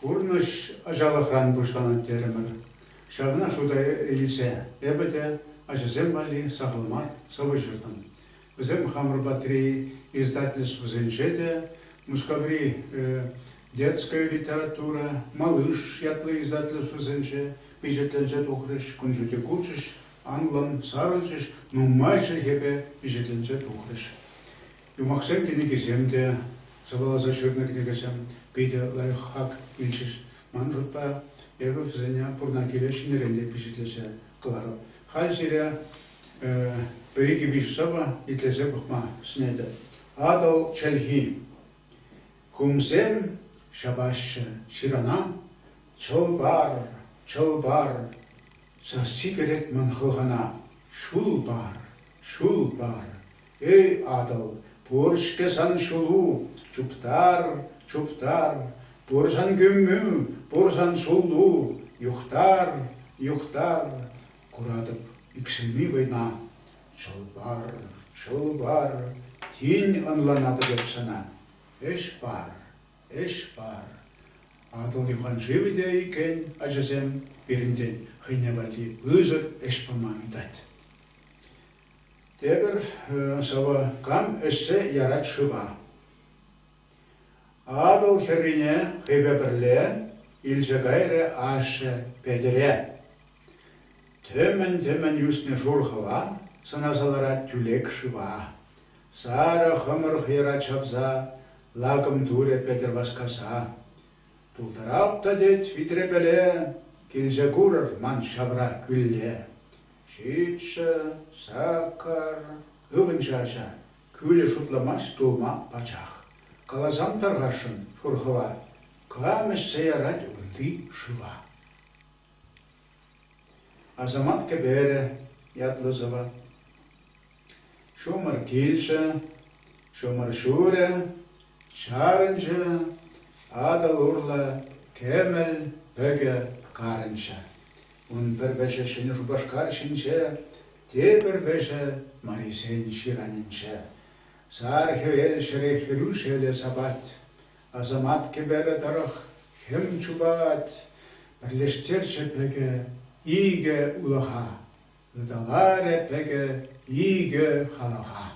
Курныш ажалахран буштанат теремер. Шавна шуда илсе. Эбете ажезем бали сахалмар савышыртым. Безем Хамрбатри издательство Зенчете, Мускаври детская литература, малыш ятлы издательство Зенче, пижетленчет охрыш, кунжуте кучыш, англам сарылчыш, ну майшер хепе пижетленчет охрыш. И махсем кенегеземде, забала зачетна кенегезем, пиде лайфхак ильчиш, манжутпа, эбе фзеня пурнакиле шинеренде пижетлесе кларо. Хальсиря Периги бишсова и тлезебухма снеда. Адал чельги. Хумзем шабаш ширана. Чолбар, чолбар. За сигарет манхохана. Шулбар, шулбар. Эй, адал, поршке сан шулу. Чуптар, чуптар. Порсан гүммү, порсан сулу. Юхтар, юхтар. Курадып, иксилми война. Шылбар, шылбар, тинь анланады деп сана. Эш бар. Адыл юхан живиде икен, ажызем берінден хыйневали өзір эш помагидат. Тебір сава кам эссе ярат шыва. Адыл херрине хыбебірле, илжагайре ашы педере. Төмен юсне журхыва, саназалара тюлек шыва. Сара хымыр хыра чавза, лагым туре петер васкаса. Тултарапта дет витрепеле, килже курыр ман шавра күлле. Шитша, сакар, ывыншаша, күлі шутламаш тулма пачах. Калазам таргашын фурхыва, камеш сеярат унты шыва. Азамат кебере ятлызова. Шумар килша, шумар шуре, шарынша, адал урла, кемел, пөге, карынша. Un пербеше шыны жубашкар шинше, те пербеше марисен ширанинше. Сар хевел шере хирушеле сабат, азамат кебере тарах хем чубат, бірлештерче пөге, иге улаха, Даларе пеге иге халаха.